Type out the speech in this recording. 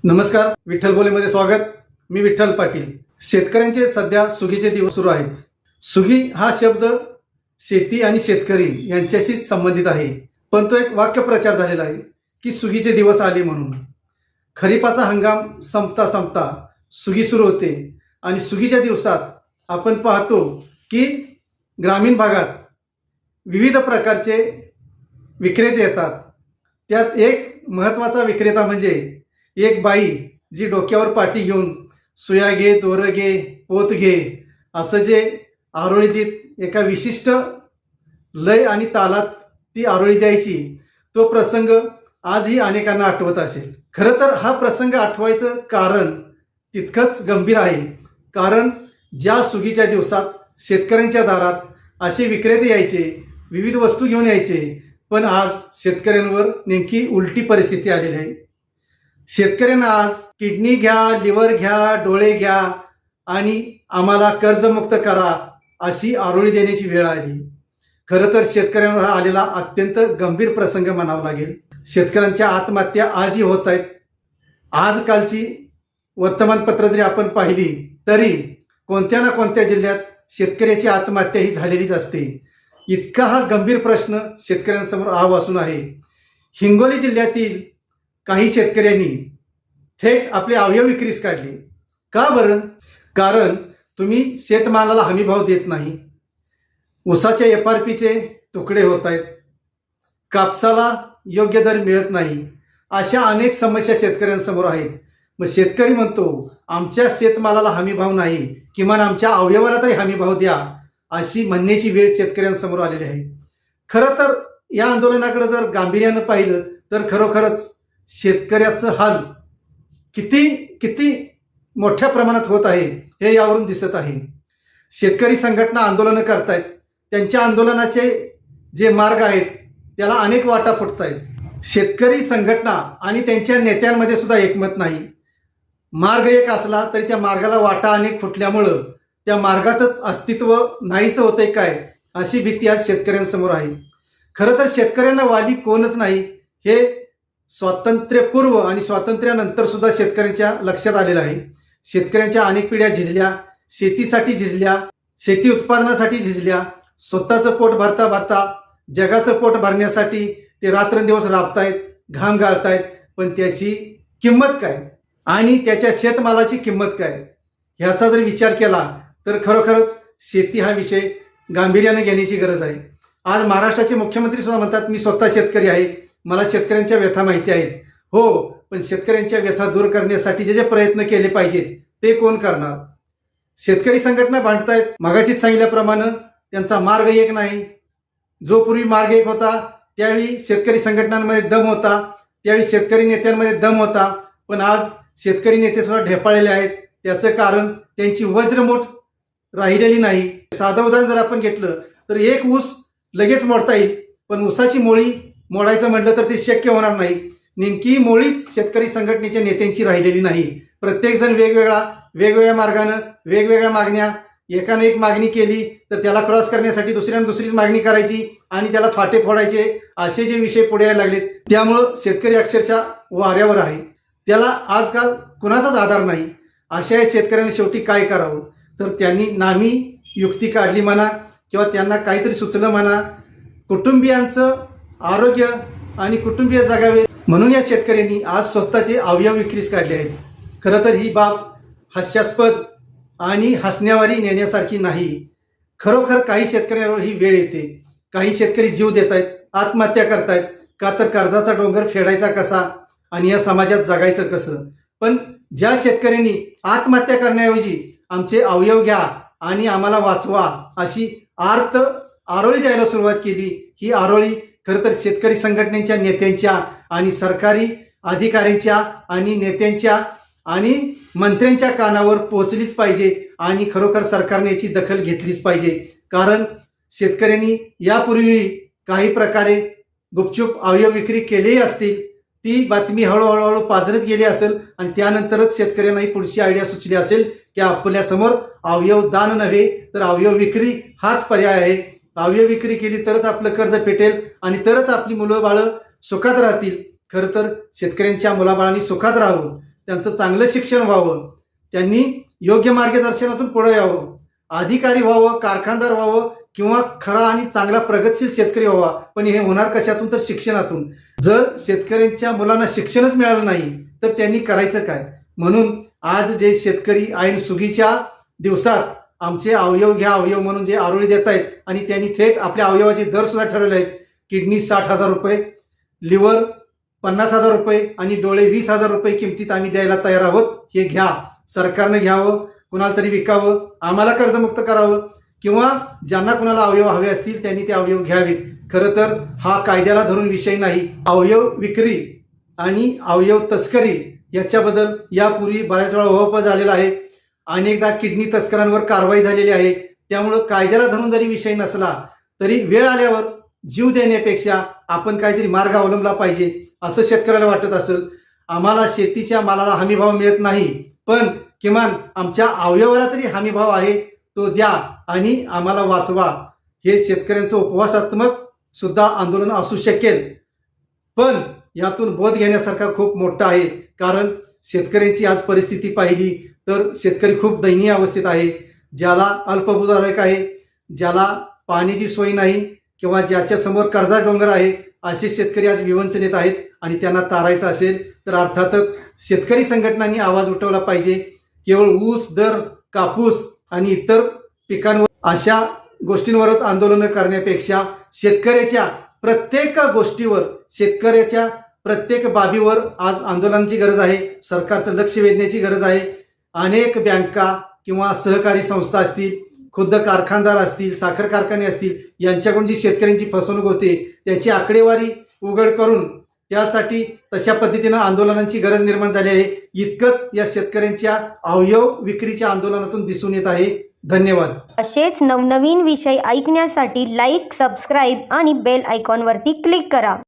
नमस्कार, विठ्ठल बोलेमध्ये स्वागत. मी विठ्ठल पाटील. शेतकऱ्यांचे सध्या सुगीचे दिवस सुरू आहेत. सुगी हा शब्द शेती आणि शेतकरी यांच्याशी संबंधित आहे, पण तो एक वाक्यप्रचार झालेला आहे की सुगीचे दिवस आले म्हणून. खरीपाचा हंगाम संपता संपता सुगी सुरू होते आणि सुगीच्या दिवसात आपण पाहतो की ग्रामीण भागात विविध प्रकारचे विक्रेते येतात. त्यात एक महत्त्वाचा विक्रेता म्हणजे एक बाई जी डोक्यावर पाटी घेऊन सुया घे, दोर घे, पोत घे असं जे आरोळी देत एका विशिष्ट लय आणि तालात ती आरोळी द्यायची, तो प्रसंग आजही अनेकांना आठवत असेल. खरं तर हा प्रसंग आठवायचं कारण तितकंच गंभीर आहे. कारण ज्या सुगीच्या दिवसात शेतकऱ्यांच्या दारात असे विक्रेते यायचे, विविध वस्तू घेऊन यायचे, पण आज शेतकऱ्यांवर नेमकी उलटी परिस्थिती आलेली आहे. शेतकऱ्यांना आज किडनी घ्या, लिव्हर घ्या, डोळे घ्या आणि आम्हाला कर्जमुक्त करा अशी आरोळी देण्याची वेळ आली. खरं तर शेतकऱ्यांवर हा आलेला अत्यंत गंभीर प्रसंग म्हणावा लागेल. शेतकऱ्यांच्या आत्महत्या आजही होत आहेत. आजकालची वर्तमानपत्र जरी आपण पाहिली तरी कोणत्या ना कोणत्या जिल्ह्यात शेतकऱ्याची आत्महत्या ही झालेलीच असते. इतका हा गंभीर प्रश्न शेतकऱ्यांसमोर आवासून आहे. हिंगोली जिल्ह्यातील काही शेतकऱ्यांनी थेट आपले अवयव विक्रीस काढले. का बरं? कारण तुम्ही शेतमालाला हमीभाव देत नाही, ऊसाच्या FRPचे तुकडे होत आहेत, कापसाला योग्य दर मिळत नाही, अशा अनेक समस्या शेतकऱ्यांसमोर आहेत. मग शेतकरी म्हणतो आमच्या शेतमालाला हमीभाव नाही, किमान आमच्या अवयवाला तरी हमीभाव द्या, अशी म्हणण्याची वेळ शेतकऱ्यांसमोर आलेली आहे. खरं तर या आंदोलनाकडे जर गांभीर्यानं पाहिलं तर खरोखरच शेतकऱ्याचं हाल किती किती मोठ्या प्रमाणात होत आहे हे यावरून दिसत आहे. शेतकरी संघटना आंदोलनं करतायत. त्यांच्या आंदोलनाचे जे मार्ग आहेत त्याला अनेक वाटा फुटत आहेत. शेतकरी संघटना आणि त्यांच्या नेत्यांमध्ये सुद्धा एकमत नाही. मार्ग एक असला तरी त्या मार्गाला वाटा अनेक फुटल्यामुळं त्या मार्गाचंच अस्तित्व नाहीसं होतंय काय, अशी भीती आज शेतकऱ्यांसमोर आहे. खरं तर शेतकऱ्यांना वाली कोणच नाही हे स्वातंत्र्यपूर्व आणि स्वातंत्र्यानंतर सुद्धा शेतकऱ्यांच्या लक्षात आलेलं आहे. शेतकऱ्यांच्या अनेक पिढ्या झिजल्या, शेतीसाठी झिजल्या, शेती उत्पादनासाठी झिजल्या. स्वतःचं पोट भरता भरता जगाचं पोट भरण्यासाठी ते रात्रंदिवस राबतायत, घाम गाळतायत, पण त्याची किंमत काय आणि त्याच्या शेतमालाची किंमत काय ह्याचा जर विचार केला तर खरोखरच शेती हा विषय गांभीर्याने घेण्याची गरज आहे. आज महाराष्ट्राचे मुख्यमंत्री सुद्धा म्हणतात मी स्वतः शेतकरी आहे, मला शेतकऱ्यांच्या व्यथा माहिती आहेत. हो, पण शेतकऱ्यांच्या व्यथा दूर करण्यासाठी जे जे प्रयत्न केले पाहिजेत ते कोण करणार? शेतकरी संघटना भांडतायत. मगाशीच सांगितल्याप्रमाणे त्यांचा मार्ग एक नाही. जो पूर्वी मार्ग एक होता त्यावेळी शेतकरी संघटनांमध्ये दम होता, त्यावेळी शेतकरी नेत्यांमध्ये दम होता, पण आज शेतकरी नेते सुद्धा ढेपाळलेले आहेत. त्याचं कारण त्यांची वज्रमूठ राहिलेली नाही. साधं उदाहरण जर आपण घेतलं तर एक ऊस लगेच मोडता येईल, पण ऊसाची मोळी मोडायचं म्हटलं तर ते शक्य होणार नाही. नेमकी मोळीच शेतकरी संघटनेच्या नेत्यांची राहिलेली नाही. प्रत्येक जण वेगवेगळ्या मार्गानं वेगवेगळ्या मागण्या, एकाने एक मागणी केली तर त्याला क्रॉस करण्यासाठी दुसऱ्याने दुसरीच मागणी करायची आणि त्याला फाटे फोडायचे, असे जे विषय पुढे यायला लागलेत त्यामुळं शेतकरी अक्षरशः वाऱ्यावर आहे. त्याला आजकाल कुणाचाच आधार नाही. अशा शेतकऱ्यांनी शेवटी काय करावं? तर त्यांनी नामी युक्ती काढली म्हणा किंवा त्यांना काहीतरी सुचलं म्हणा. कुटुंबियांचं आरोग्य आणि कुटुंबीय जगावे म्हणून या शेतकऱ्यांनी आज स्वतःचे अवयव विक्रीस काढले आहेत. खरं तर ही बाब हास्यास्पद आणि हसण्यावारी नेण्यासारखी नाही. खरोखर काही शेतकऱ्यांवर ही वेळ येते. काही शेतकरी जीव देत आहेत, आत्महत्या करतायत. का तर कर्जाचा डोंगर फेडायचा कसा आणि या समाजात जगायचं कसं. पण ज्या शेतकऱ्यांनी आत्महत्या करण्याऐवजी आमचे अवयव घ्या आणि आम्हाला वाचवा अशी आर्त आरोळी द्यायला सुरुवात केली, ही आरोळी खरं तर शेतकरी संघटनेच्या नेत्यांच्या आणि सरकारी अधिकाऱ्यांच्या आणि नेत्यांच्या आणि मंत्र्यांच्या कानावर पोहोचलीच पाहिजे आणि खरोखर सरकारने याची दखल घेतलीच पाहिजे. कारण शेतकऱ्यांनी यापूर्वी काही प्रकारे गुपचूप अवयव विक्री केलेही असतील, ती बातमी हळूहळू पाझरत गेली असेल आणि त्यानंतरच शेतकऱ्यांना ही पुढची आयडिया सुचली असेल की आपल्यासमोर अवयव दान नव्हे तर अवयव विक्री हाच पर्याय आहे. अवयव विक्री केली तरच आपलं कर्ज पेटेल आणि तरच आपली मुलं बाळं सुखात राहतील. खरं तर शेतकऱ्यांच्या मुलाबाळांनी सुखात राहावं त्यांचं चांगलं शिक्षण व्हावं, त्यांनी योग्य मार्गदर्शनातून पुढे यावं, अधिकारी व्हावं, कारखानदार व्हावं किंवा खरा आणि चांगला प्रगतशील शेतकरी व्हावा. पण हे होणार कशातून? तर शिक्षणातून. जर शेतकऱ्यांच्या मुलांना शिक्षणच मिळालं नाही तर त्यांनी करायचं काय? म्हणून आज जे शेतकरी ऐन सुगीच्या दिवसात आमचे अवयव घ्या अवयव म्हणून जे आरोळी देत आहेत आणि त्यांनी थेट आपल्या अवयवाचे दर सुद्धा ठरवले आहेत. किडनी 60,000 रुपये, लिव्हर 50,000 रुपये आणि डोळे 20,000 रुपये किमतीत आम्ही द्यायला तयार आहोत. हे घ्या, सरकारनं घ्यावं, कुणाला तरी विकावं, आम्हाला कर्जमुक्त करावं किंवा ज्यांना कुणाला अवयव हवे असतील त्यांनी ते अवयव घ्यावेत. खरं तर हा कायद्याला धरून विषय नाही. अवयव विक्री आणि अवयव तस्करी याच्याबद्दल यापूर्वी बऱ्याच वेळा उहापोह झालेला आहे. अनेकदा किडनी तस्करांवर कारवाई झालेली आहे. त्यामुळं कायद्याला धरून जरी विषय नसला तरी वेळ आल्यावर जीव देण्यापेक्षा आपण काहीतरी मार्ग अवलंबला पाहिजे असं शेतकऱ्याला वाटत असेल. आम्हाला शेतीच्या मालाला हमीभाव मिळत नाही, पण किमान आमच्या अवयवाला तरी हमीभाव आहे तो द्या आणि आम्हाला वाचवा. हे शेतकऱ्यांचं उपवासात्मक सुद्धा आंदोलन असू शकेल. पण यातून बोध घेण्यासारखा खूप मोठा आहे. कारण शेतकऱ्यांची आज परिस्थिती पाहिली तर शेतकरी खूप दयनीय अवस्थेत आहे. ज्याला अल्पभूधारक आहे, ज्याला पाण्याची सोय नाही किंवा ज्याच्या समोर कर्जा डोंगर आहे, असे शेतकरी आज विवंचनेत आहेत आणि त्यांना तारायचं असेल तर अर्थातच शेतकरी संघटनांनी आवाज उठवला पाहिजे. केवळ ऊस दर, कापूस आणि इतर पिकांवर अशा गोष्टींवरच आंदोलन करण्यापेक्षा शेतकऱ्याच्या प्रत्येक गोष्टीवर, शेतकऱ्याच्या प्रत्येक बाबीवर आज आंदोलनाची गरज आहे. सरकारचं लक्ष वेधण्याची गरज आहे. अनेक बँका किंवा सहकारी संस्था असतील, खुद्द कारखानदार असतील, साखर कारखाने असतील, यांच्याकडून जी शेतकऱ्यांची फसवणूक होते त्याची आकडेवारी उघड करून त्यासाठी तशा पद्धतीनं आंदोलनांची गरज निर्माण झाली आहे. इतकंच या शेतकऱ्यांच्या अवयव विक्रीच्या आंदोलनातून दिसून येत आहे. धन्यवाद. असेच नवनवीन विषय ऐकण्यासाठी लाईक, सबस्क्राईब आणि बेल आयकॉनवरती क्लिक करा.